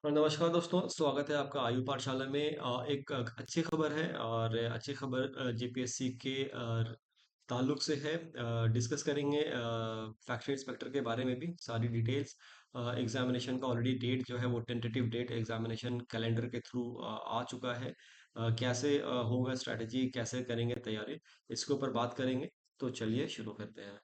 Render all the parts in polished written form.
नमस्कार दोस्तों, स्वागत है आपका आयु पाठशाला में। एक अच्छी खबर है और अच्छी खबर जेपीएससी के ताल्लुक से है। डिस्कस करेंगे फैक्ट्री इंस्पेक्टर के बारे में भी सारी डिटेल्स। एग्जामिनेशन का ऑलरेडी डेट जो है वो टेंटेटिव डेट एग्जामिनेशन कैलेंडर के थ्रू आ चुका है। कैसे होगा स्ट्रैटेजी, कैसे करेंगे तैयारी, इसके ऊपर बात करेंगे। तो चलिए शुरू करते हैं।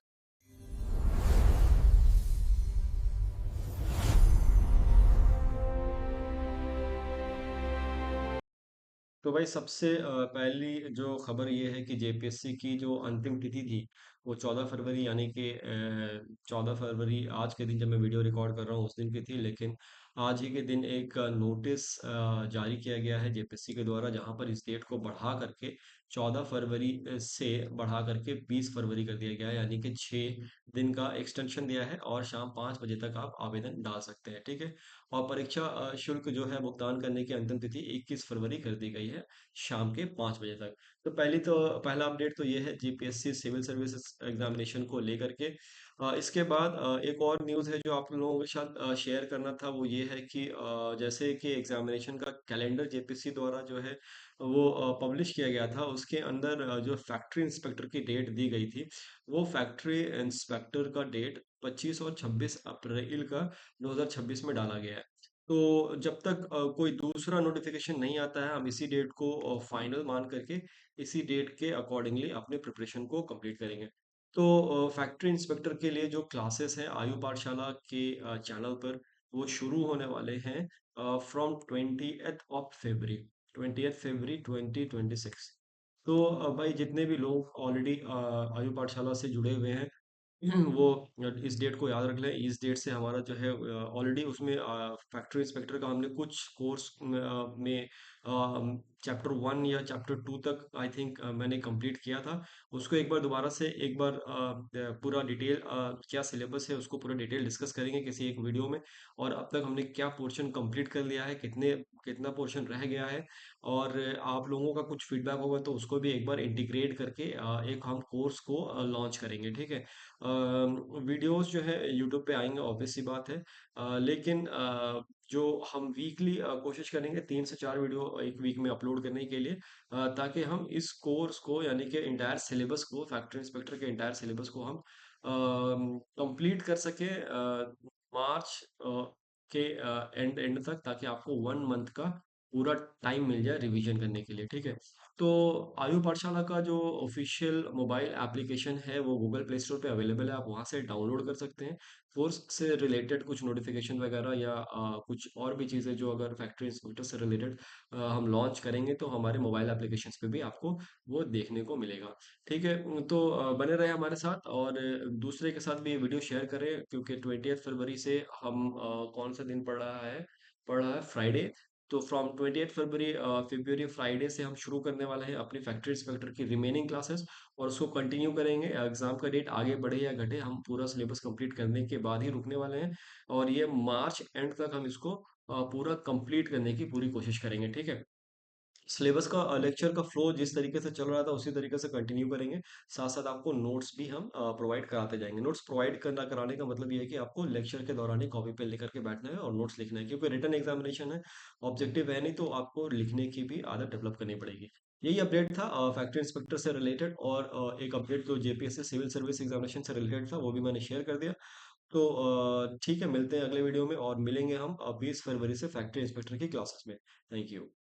तो भाई सबसे पहली जो खबर ये है कि जेपीएससी की जो अंतिम तिथि थी वो 14 फरवरी, यानी कि 14 फरवरी आज के दिन जब मैं वीडियो रिकॉर्ड कर रहा हूँ उस दिन की थी। लेकिन आज ही के दिन एक नोटिस जारी किया गया है जेपीएससी के द्वारा, जहां पर इस डेट को बढ़ा करके 14 फरवरी से बढ़ा करके 20 फरवरी कर दिया गया है, यानी कि 6 दिन का एक्सटेंशन दिया है और शाम 5 बजे तक आप आवेदन डाल सकते हैं। ठीक है। और परीक्षा शुल्क जो है भुगतान करने की अंतिम तिथि 21 फरवरी कर दी गई है, शाम के 5 बजे तक। तो पहला अपडेट तो ये है जीपीएससी सिविल सर्विसेज एग्जामिनेशन को लेकर के। इसके बाद एक और न्यूज़ है जो आप लोगों के साथ शेयर करना था, वो ये है कि जैसे कि एग्जामिनेशन का कैलेंडर जेपीएससी द्वारा जो है वो पब्लिश किया गया था, उसके अंदर जो फैक्ट्री इंस्पेक्टर की डेट दी गई थी, वो फैक्ट्री इंस्पेक्टर का डेट 25 और 26 अप्रैल का 2026 में डाला गया है। तो जब तक कोई दूसरा नोटिफिकेशन नहीं आता है, हम इसी डेट को फाइनल मान करके इसी डेट के अकॉर्डिंगली अपने प्रिपरेशन को कंप्लीट करेंगे। तो फैक्ट्री इंस्पेक्टर के लिए जो क्लासेस हैं आयु पाठशाला के चैनल पर, वो शुरू होने वाले हैं from 20th of February, 20th फरवरी 2026। तो भाई जितने भी लोग ऑलरेडी आयु पाठशाला से जुड़े हुए हैं वो इस डेट को याद रख लें। इस डेट से हमारा जो है ऑलरेडी उसमें फैक्ट्री इंस्पेक्टर का हमने कुछ कोर्स में चैप्टर 1 या चैप्टर 2 तक आई थिंक मैंने कंप्लीट किया था। उसको एक बार दोबारा से एक बार पूरा डिटेल क्या सिलेबस है उसको पूरा डिटेल डिस्कस करेंगे किसी एक वीडियो में। और अब तक हमने क्या पोर्शन कंप्लीट कर लिया है, कितना पोर्शन रह गया है, और आप लोगों का कुछ फीडबैक होगा तो उसको भी एक बार इंटीग्रेट करके एक हम कोर्स को लॉन्च करेंगे। ठीक है। वीडियोस जो है यूट्यूब पे आएंगे, ऑब्वियस सी बात है। लेकिन जो हम वीकली कोशिश करेंगे 3 से 4 वीडियो एक वीक में अपलोड करने के लिए, ताकि हम इस कोर्स को यानी कि इंटायर सिलेबस को, फैक्ट्री इंस्पेक्टर के इंटायर सिलेबस को हम कंप्लीट कर सके मार्च के एंड एंड तक, ताकि आपको 1 मंथ का पूरा टाइम मिल जाए रिवीजन करने के लिए। ठीक है। तो आयु पाठशाला का जो ऑफिशियल मोबाइल एप्लीकेशन है वो गूगल प्ले स्टोर पे अवेलेबल है, आप वहाँ से डाउनलोड कर सकते हैं। कोर्स से रिलेटेड कुछ नोटिफिकेशन वगैरह या कुछ और भी चीज़ें जो अगर फैक्ट्री इंस्पेक्टर से रिलेटेड हम लॉन्च करेंगे तो हमारे मोबाइल एप्लीकेशन पे भी आपको वो देखने को मिलेगा। ठीक है। तो बने रहे हमारे साथ और दूसरे के साथ भी ये वीडियो शेयर करें, क्योंकि 20th फरवरी से हम कौन सा दिन पड़ रहा है फ्राइडे। तो from 20th February February Friday से हम शुरू करने वाले हैं अपनी फैक्ट्री इंस्पेक्टर की रिमेनिंग क्लासेस, और उसको कंटिन्यू करेंगे। एग्जाम का डेट आगे बढ़े या घटे, हम पूरा सिलेबस कंप्लीट करने के बाद ही रुकने वाले हैं। और ये मार्च एंड तक हम इसको पूरा कंप्लीट करने की पूरी कोशिश करेंगे। ठीक है। सिलेबस का लेक्चर का फ्लो जिस तरीके से चल रहा था उसी तरीके से कंटिन्यू करेंगे। साथ साथ आपको नोट्स भी हम प्रोवाइड कराते जाएंगे। नोट्स प्रोवाइड करना कराने का मतलब ये है कि आपको लेक्चर के दौरान ही कॉपी पे लेकर के बैठना है और नोट्स लिखना है, क्योंकि रिटन एग्जामिनेशन है, ऑब्जेक्टिव है नहीं, तो आपको लिखने की भी आदत डेवलप करनी पड़ेगी। यही अपडेट था फैक्ट्री इंस्पेक्टर से रिलेटेड। और एक अपडेट जो जेपीएससी सिविल सर्विस एग्जामिनेशन से रिलेटेड था वो भी मैंने शेयर कर दिया। तो ठीक है, मिलते हैं अगले वीडियो में और मिलेंगे हम 20 फरवरी से फैक्ट्री इंस्पेक्टर की क्लासेस में। Thank you.